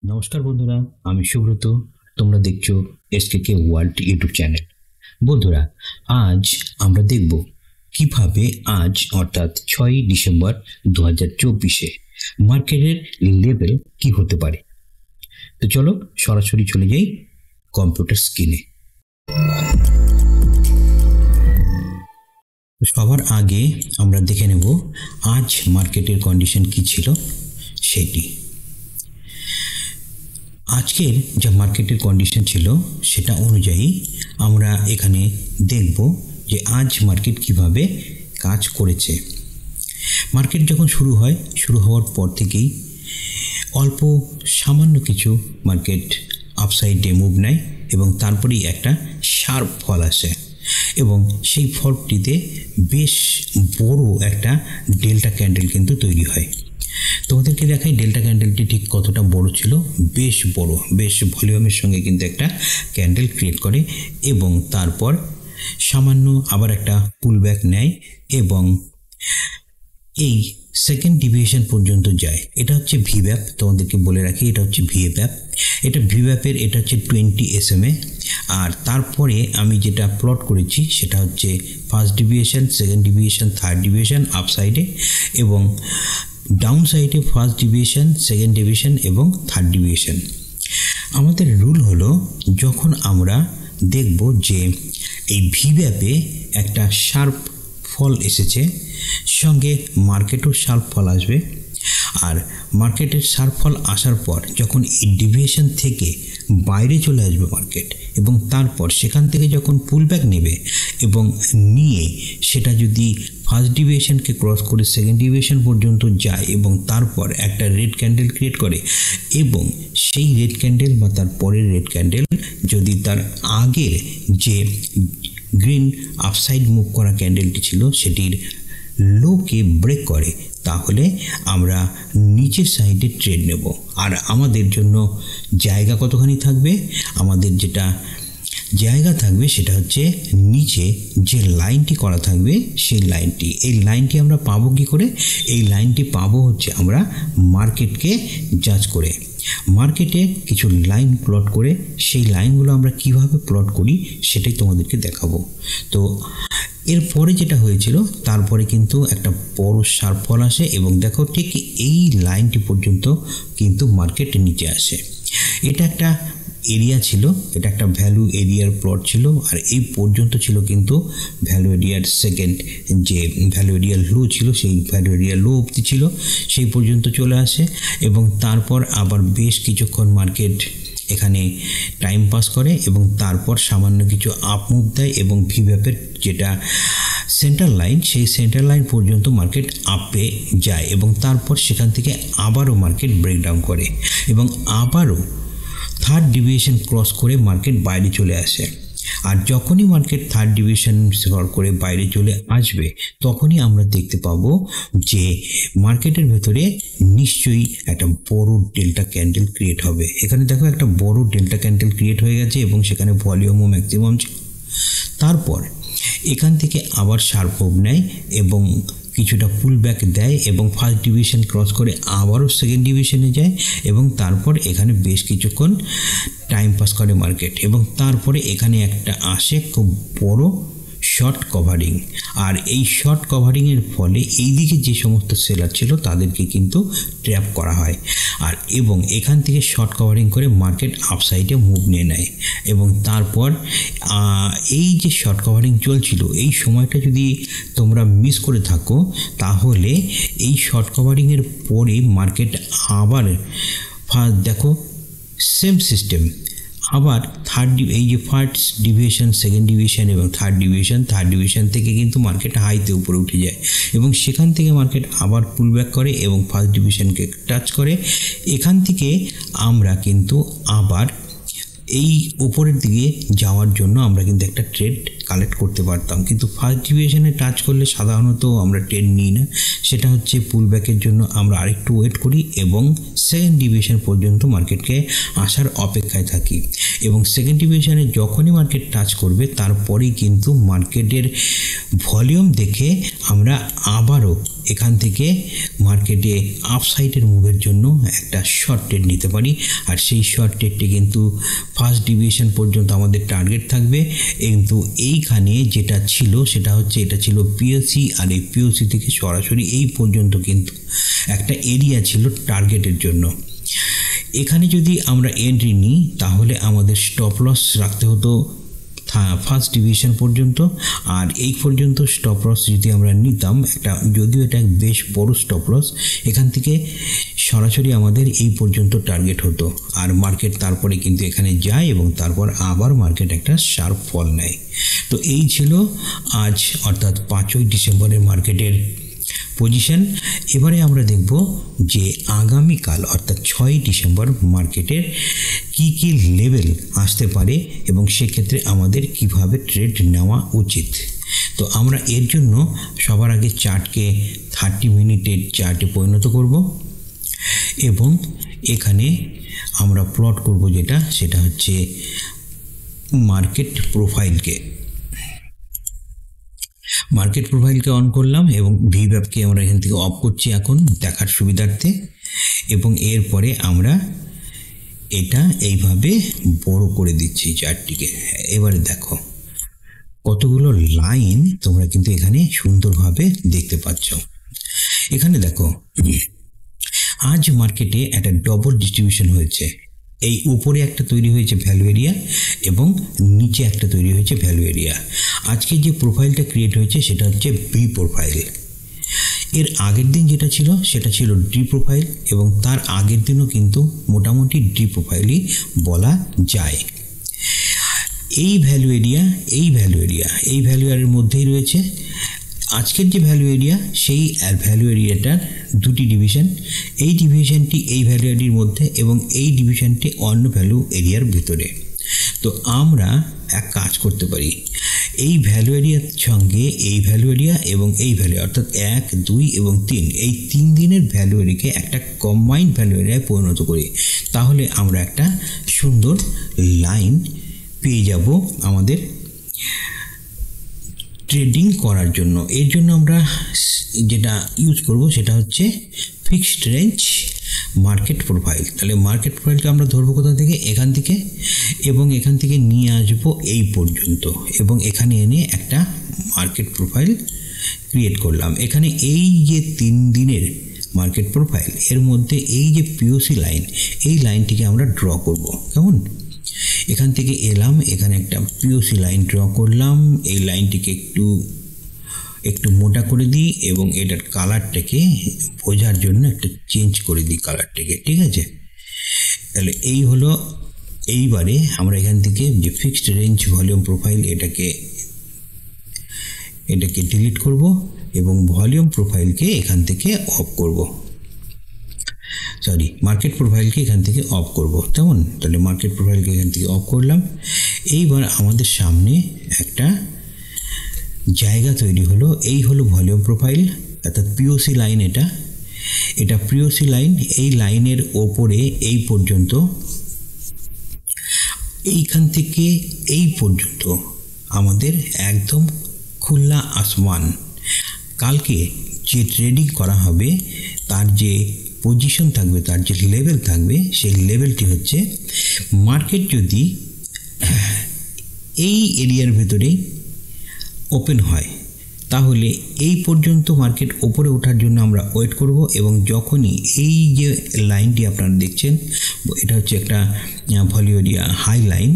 নমস্কার বন্ধুরা, আমি সুব্রত। তোমরা দেখছো এসকেকে ওয়ার্ল্ড ইউটিউব চ্যানেল। বন্ধুরা, আজ আমরা দেখব কিভাবে আজ অর্থাৎ 6ই ডিসেম্বর 2024-এ মার্কেটের লেভেল কি হতে পারে। তো চলো সরাসরি চলে যাই কম্পিউটার স্ক্রিনে। সবার আগে আমরা দেখে নেব আজ মার্কেটের কন্ডিশন কি ছিল সেটি। আজকের যা মার্কেটের কন্ডিশন ছিল সেটা অনুযায়ী আমরা এখানে দেখব যে আজ মার্কেট কিভাবে কাজ করেছে। মার্কেট যখন শুরু হওয়ার পর থেকেই অল্প সামান্য কিছু মার্কেট আপসাইডে মুভ নেয় এবং তারপরেই একটা শার্প ফল আসে এবং সেই ফলটিতে বেশ বড় একটা ডেল্টা ক্যান্ডেল কিন্তু তৈরি হয়। তোমাদেরকে দেখাই ডেল্টা ক্যান্ডেলটি ঠিক কতটা বড় ছিল। বেশ বড়, বেশ ভলিউমের সঙ্গে কিন্তু একটা ক্যান্ডেল ক্রিয়েট করে এবং তারপর সামান্য আবার একটা পুলব্যাক নেয় এবং এই সেকেন্ড ডিভিয়েশন পর্যন্ত যায়। এটা হচ্ছে ভিব্যাপ, তোমাদেরকে বলে রাখি এটা হচ্ছে ভিব্যাপ। এটা ভিব্যাপের এটা হচ্ছে 20 SMA। আর তারপরে আমি যেটা প্লট করেছি সেটা হচ্ছে first deviation, second deviation, third deviation up সাইডে এবং ডাউন সাইডে ফার্স্ট ডিভিয়েশন, সেকেন্ড ডিভিয়েশন এবং থার্ড ডিভিয়েশন। আমাদের রুল হলো যখন আমরা দেখব যে এই ভিব্যাপে একটা শার্প ফল এসেছে, সঙ্গে মার্কেটও শার্প ফল আসবে। আর মার্কেটের শার্প ফল আসার পর যখন এই ডিভিয়েশন থেকে বাইরে চলে আসবে মার্কেট এবং তারপর সেখান থেকে যখন পুলব্যাক নেবে এবং নিয়ে সেটা যদি ফার্স্ট ডিভিয়েশনকে ক্রস করে সেকেন্ড ডিভিয়েশন পর্যন্ত যায় এবং তারপর একটা রেড ক্যান্ডেল ক্রিয়েট করে এবং সেই রেড ক্যান্ডেল বা তার পরের রেড ক্যান্ডেল যদি তার আগের যে গ্রিন আপসাইড মুভ করা ক্যান্ডেলটি ছিল সেটির লোকে ব্রেক করে, তাহলে আমরা নিচের সাইডে ট্রেড নেব। আর আমাদের জন্য জায়গা কতখানি থাকবে? আমাদের যেটা জায়গা থাকবে সেটা হচ্ছে নিচে যে লাইনটি করা থাকবে সেই লাইনটি। এই লাইনটি আমরা পাবো কি করে? এই লাইনটি পাবো হচ্ছে আমরা মার্কেটকে জাজ করে, মার্কেটে কিছু লাইন প্লট করে। সেই লাইনগুলো আমরা কিভাবে প্লট করি সেটাই তোমাদেরকে দেখাবো। তো এরপরে যেটা হয়েছিল তারপরে কিন্তু একটা বড় শার্প ফল আসে এবং দেখো ঠিক এই লাইনটি পর্যন্ত কিন্তু মার্কেট নিচে আসে। এটা একটা এরিয়া ছিল, এটা একটা ভ্যালু এরিয়ার প্লট ছিল আর এই পর্যন্ত ছিল কিন্তু ভ্যালু এরিয়ার সেকেন্ড যে ভ্যালু এরিয়ার লো ছিল সেই ভ্যালু এরিয়ার লো অবধি ছিল, সেই পর্যন্ত চলে আসে এবং তারপর আবার বেশ কিছুক্ষণ মার্কেট এখানে টাইম পাস করে এবং তারপর সামান্য কিছু আপ মুভ দেয় এবং ভিব্যাপের যেটা সেন্টার লাইন সেই সেন্টার লাইন পর্যন্ত মার্কেট আপে যায় এবং তারপর সেখান থেকে আবারও মার্কেট ব্রেকডাউন করে এবং আবারও থার্ড ডিভিয়েশন ক্রস করে মার্কেট বাইরে চলে আসে। আর যখনই মার্কেট থার্ড ডিভিয়েশন ক্রস করে বাইরে চলে আসবে তখনই আমরা দেখতে পাবো যে মার্কেটের ভেতরে নিশ্চয়ই একটা বড় ডেল্টা ক্যান্ডেল ক্রিয়েট হবে। এখানে দেখো একটা বড় ডেল্টা ক্যান্ডেল ক্রিয়েট হয়ে গেছে এবং সেখানে ভলিউমও ম্যাক্সিমাম ছিল। তারপর এখান থেকে আবার শার্প মুভ নেয় এবং কিছুটা পুলব্যাক দেয় এবং ফার্স্ট ডিভিশন ক্রস করে আবারও সেকেন্ড ডিভিশনে যায় এবং তারপর এখানে বেশ কিছুক্ষণ টাইম পাস করে মার্কেট এবং তারপরে এখানে একটা আসে খুব বড় শর্ট কভারিং। আর এই শর্ট কভারিংয়ের ফলে এই দিকে যে সমস্ত সেলার ছিল তাদেরকে কিন্তু ট্র্যাপ করা হয় আর এবং এখান থেকে শর্ট কভারিং করে মার্কেট আপসাইডে মুভ নিয়ে নেয় এবং তারপর এই যে শর্ট কভারিং চলছিল এই সময়টা যদি তোমরা মিস করে থাকো তাহলে এই শর্ট কভারিংয়ের পরে মার্কেট আবার দেখো সেম সিস্টেম আবার এই যে ফার্স্ট ডিভিয়েশন, সেকেন্ড ডিভিয়েশন এবং থার্ড ডিভিয়েশন থেকে কিন্তু মার্কেট হাইতে উপরে উঠে যায় এবং সেখান থেকে মার্কেট আবার পুলব্যাক করে এবং ফার্স্ট ডিভিয়েশনকে টাচ করে। এখান থেকে আমরা কিন্তু আবার এই উপরের দিকে যাওয়ার জন্য আমরা কিন্তু একটা ট্রেড কালেক্ট করতে পারতাম, কিন্তু ফার্স্ট ডিভিয়েশনে টাচ করলে সাধারণত আমরা ট্রেড নিই না। সেটা হচ্ছে পুলব্যাকের জন্য আমরা আরেকটু ওয়েট করি এবং সেকেন্ড ডিভিয়েশন পর্যন্ত মার্কেটকে আসার অপেক্ষায় থাকি এবং সেকেন্ড ডিভিয়েশনে যখনই মার্কেট টাচ করবে তারপরেই কিন্তু মার্কেটের ভলিউম দেখে আমরা আবারও এখান থেকে মার্কেটে আপসাইডের মুভের জন্য একটা শর্ট ট্রেড নিতে পারি। আর সেই শর্ট ট্রেডটি কিন্তু ফার্স্ট ডিভিয়েশন পর্যন্ত আমাদের টার্গেট থাকবে। কিন্তু এইখানে যেটা ছিল সেটা হচ্ছে এটা ছিল পিওসি, আর এই পিওসি থেকে সরাসরি এই পর্যন্ত কিন্তু একটা এরিয়া ছিল টার্গেটের জন্য। এখানে যদি আমরা এন্ট্রি নিই তাহলে আমাদের স্টপ লস রাখতে হতো ফার্স্ট ডিভিশন পর্যন্ত, আর এই পর্যন্ত স্টপ লস যদি আমরা নিতাম একটা, যদিও এটা বেশ বড় স্টপ লস, এখান থেকে সরাসরি আমাদের এই পর্যন্ত টার্গেট হতো। আর মার্কেট তারপরে কিন্তু এখানে যায় এবং তারপর আবার মার্কেট একটা শার্প ফল নেয়। তো এই ছিল আজ অর্থাৎ 5ই ডিসেম্বরের মার্কেটের পজিশন। এবারে আমরা দেখব যে আগামীকাল অর্থাৎ 6ই ডিসেম্বর মার্কেটের কি লেভেল আসতে পারে এবং সেক্ষেত্রে আমাদের কিভাবে ট্রেড নেওয়া উচিত। তো আমরা এর জন্য সবার আগে চার্টকে 30 মিনিটের চার্টে পরিণত করব এবং এখানে আমরা প্লট করব সেটা হচ্ছে মার্কেট প্রোফাইলকে অন করলাম এবং ভিভ্যাপকে আমরা এখান থেকে অফ করছি এখন দেখার সুবিধার্থে। এবং এরপরে আমরা এটা এইভাবে বড় করে দিচ্ছি চার্টটিকে। এবারে দেখো কতগুলো লাইন তোমরা কিন্তু এখানে সুন্দরভাবে দেখতে পাচ্ছ। এখানে দেখো আজ মার্কেটে একটা ডবল ডিস্ট্রিবিউশন হয়েছে। এই উপরে একটা তৈরি হয়েছে ভ্যালু এরিয়া এবং নিচে একটা তৈরি হয়েছে ভ্যালু এরিয়া। আজকে যে প্রোফাইলটা ক্রিয়েট হয়েছে সেটা হচ্ছে বি প্রোফাইল। এর আগের দিন যেটা ছিল সেটা ছিল ডি প্রোফাইল এবং তার আগের দিনও কিন্তু মোটামুটি ডি প্রোফাইলই বলা যায়। এই ভ্যালু এরিয়ার মধ্যেই রয়েছে আজকের যে ভ্যালু এরিয়া, সেই ভ্যালু এরিয়াটার দুটি ডিভিশন। এই ডিভিশনটি এই ভ্যালু এরিয়ার মধ্যে এবং এই ডিভিশনটি অন্য ভ্যালু এরিয়ার ভিতরে। তো আমরা এক কাজ করতে পারি, এই ভ্যালু এরিয়ার সঙ্গে এই ভ্যালু এরিয়া এবং এই ভ্যালু অর্থাৎ 1, 2 এবং 3 এই 3 দিনের ভ্যালু এরিয়াকে একটা কম্বাইন্ড ভ্যালু এরিয়ায় পরিণত করি। তাহলে আমরা একটা সুন্দর লাইন পেয়ে যাব আমাদের ট্রেডিং করার জন্য। এর জন্য আমরা যেটা ইউজ করব সেটা হচ্ছে ফিক্সড রেঞ্জ মার্কেট প্রোফাইল। তাহলে মার্কেট প্রোফাইলকে আমরা ধরবো কোথা থেকে, এখান থেকে, এবং এখান থেকে নিয়ে আসবো এই পর্যন্ত এবং এখানে এনে একটা মার্কেট প্রোফাইল ক্রিয়েট করলাম। এখানে এই যে 3 দিনের মার্কেট প্রোফাইল এর মধ্যে এই যে পিওসি লাইন, এই লাইনটিকে আমরা ড্র করব। কেমন, এখান থেকে এলাম, এখানে একটা পিওসি লাইন ড্র করলাম। এই লাইনটিকে একটু মোটা করে দিই এবং এটার কালারটাকে বোঝার জন্য একটা চেঞ্জ করে দিই কালারটাকে, ঠিক আছে। তাহলে এই হলো, এইবারে আমরা এখান থেকে যে ফিক্সড রেঞ্জ ভলিউম প্রোফাইল এটাকে ডিলিট করব এবং ভলিউম প্রোফাইলকে এখান থেকে অফ করব, মার্কেট প্রোফাইলকে এখান থেকে অফ করব। তেমন তাহলে মার্কেট প্রোফাইলকে এখান থেকে অফ করলাম। এইবার আমাদের সামনে একটা জায়গা তৈরি হলো। এই হলো ভলিউম প্রোফাইল অর্থাৎ পিওসি লাইন। এটা পিওসি লাইন। এই লাইনের ওপরে এই পর্যন্ত, এইখান থেকে এই পর্যন্ত আমাদের একদম খোলা আসমান। কালকে যে ট্রেডিং করা হবে তার যে পজিশন থাকবে, তার যে লেভেল থাকবে, সেই লেভেলটি হচ্ছে মার্কেট যদি এই এরিয়ার ভেতরেই ওপেন হয় তাহলে এই পর্যন্ত মার্কেট ওপরে ওঠার জন্য আমরা ওয়েট করব এবং যখনই এই যে লাইনটি আপনারা দেখছেন এটা হচ্ছে একটা ভ্যালু এরিয়া হাই লাইন,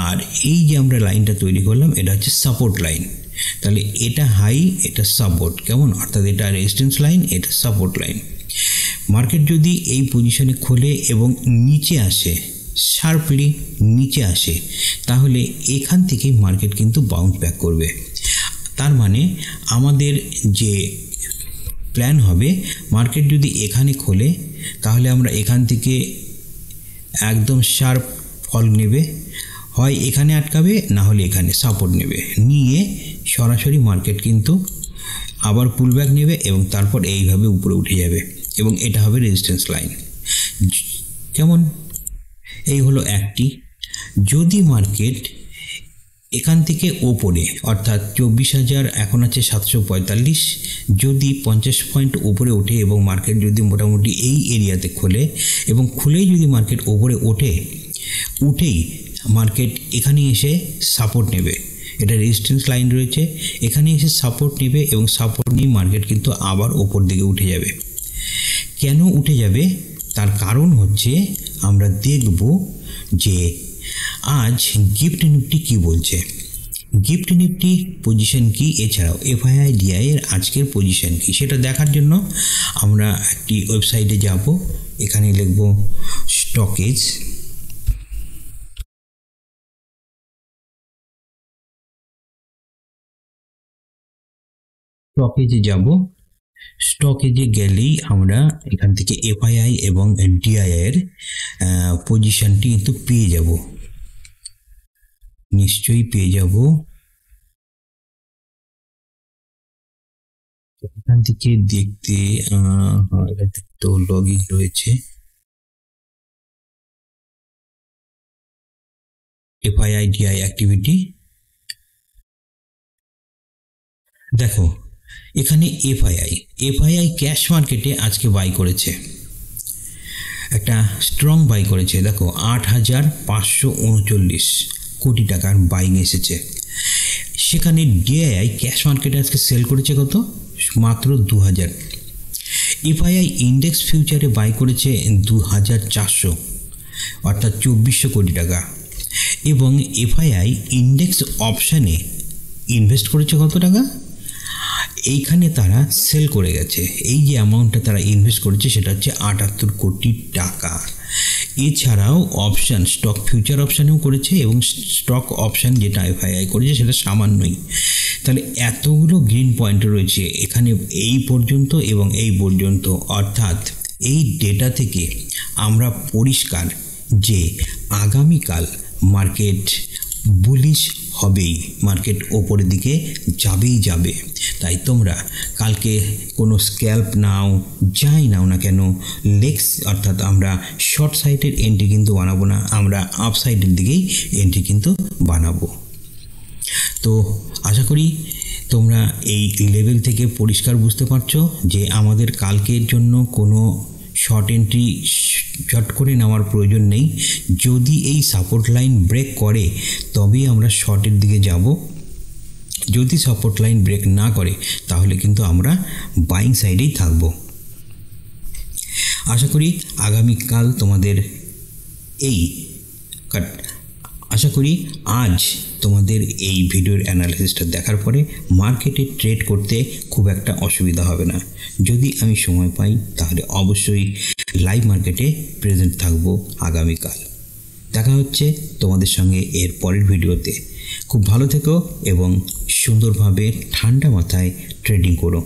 আর এই যে আমরা লাইনটা তৈরি করলাম এটা হচ্ছে সাপোর্ট লাইন। তাহলে এটা হাই, এটা সাপোর্ট, কেমন, অর্থাৎ এটা রেজিস্ট্যান্স লাইন, এটা সাপোর্ট লাইন। মার্কেট যদি এই পজিশনে খোলে এবং নিচে আসে, শার্পলি নিচে আসে, তাহলে এখান থেকেই মার্কেট কিন্তু বাউন্স ব্যাক করবে। তার মানে আমাদের যে প্ল্যান হবে, মার্কেট যদি এখানে খোলে তাহলে আমরা এখান থেকে একদম শার্প ফল নেবে, হয় এখানে আটকাবে না হলে এখানে সাপোর্ট নেবে, নিয়ে সরাসরি মার্কেট কিন্তু আবার পুলব্যাক নেবে এবং তারপর এইভাবে উপরে উঠে যাবে এবং এটা হবে রেজিস্ট্যান্স লাইন। কেমন, এই হলো একটি। যদি মার্কেট এখান থেকে ওপরে অর্থাৎ 24,000 এখন আছে 745, যদি 50 পয়েন্ট ওপরে ওঠে এবং মার্কেট যদি মোটামুটি এই এরিয়াতে খোলে এবং খুলেই যদি মার্কেট ওপরে উঠেই মার্কেট এখানে এসে সাপোর্ট নেবে, এটা রেজিস্ট্যান্স লাইন রয়েছে, এখানে এসে সাপোর্ট নেবে এবং সাপোর্ট নিয়ে মার্কেট কিন্তু আবার ওপর দিকে উঠে যাবে। কেন উঠে যাবে তার কারণ হচ্ছে আমরা দেখব যে আজ গিফট নিফটি কি বলছে, গিফট নিফটি পজিশন কি, এছাড়াও এফআইআই ডিআই এর আজকের পজিশন কি, সেটা দেখার জন্য আমরা একটি ওয়েবসাইটে যাব। এখানে লিখব স্টকেজ, স্টকেজে যাব। স্টকেজে গেলেই আমরা এখান থেকে এফআইআই এবং ডিআই এর পজিশনটি কিন্তু পেয়ে যাব, নিশ্চয়ই পেয়ে যাব। এখান থেকে দেখতে তো লগ ইন রয়েছে, এফআইআই ডিআই অ্যাক্টিভিটি দেখো। এখানে এফআইআই ক্যাশ মার্কেটে আজকে বাই করেছে, একটা স্ট্রং বাই করেছে। দেখো 8,539 কোটি টাকার বাইং এসেছে। সেখানে ডিআই ক্যাশ মার্কেটে আজকে সেল করেছে কত, মাত্র 2,000। এফআইআই ইন্ডেক্স ফিউচারে বাই করেছে 2,400 অর্থাৎ 2,400 কোটি টাকা, এবং এফআইআই ইন্ডেক্স অপশানে ইনভেস্ট করেছে কত টাকা, এইখানে তারা সেল করে গেছে। এই যে অ্যামাউন্টটা তারা ইনভেস্ট করেছে সেটা হচ্ছে 78 কোটি টাকা। এছাড়াও অপশান, স্টক ফিউচার অপশানেও করেছে এবং স্টক অপশান যেটা এফআইআই করেছে সেটা সামান্যই। তাহলে এতগুলো গ্রিন পয়েন্ট রয়েছে এখানে এই পর্যন্ত এবং এই পর্যন্ত, অর্থাৎ এই ডেটা থেকে আমরা পরিষ্কার যে আগামীকাল মার্কেট বুলিশ হবেই, মার্কেট ওপরের দিকে যাবে। তাই তোমরা কালকে কোনো স্ক্যাল্প নাও, যাই নাও না কেন, লেগস অর্থাৎ আমরা শর্ট সাইডের এন্ট্রি কিন্তু বানাবো না, আমরা আপ সাইডের দিকেই এন্ট্রি কিন্তু বানাবো। তো আশা করি তোমরা এই লেভেল থেকে পরিষ্কার বুঝতে পারছো যে আমাদের কালকের জন্য কোনো শর্ট এন্ট্রি চট করে নেওয়ার প্রয়োজন নেই। যদি এই সাপোর্ট লাইন ব্রেক করে তবেই আমরা শর্টের দিকে যাব, যদি সাপোর্ট লাইন ব্রেক না করে তাহলে কিন্তু আমরা বাইং সাইডেই থাকব। আশা করি আগামীকাল তোমাদের আজ তোমাদের এই ভিডিওর অ্যানালিসিসটা দেখার পরে মার্কেটে ট্রেড করতে খুব একটা অসুবিধা হবে না। যদি আমি সময় পাই তাহলে অবশ্যই লাইভ মার্কেটে প্রেজেন্ট থাকব আগামীকাল। দেখা হচ্ছে তোমাদের সঙ্গে এর পরের ভিডিওতে। খুব ভালো থেকো এবং সুন্দরভাবে ঠান্ডা মাথায় ট্রেডিং করো।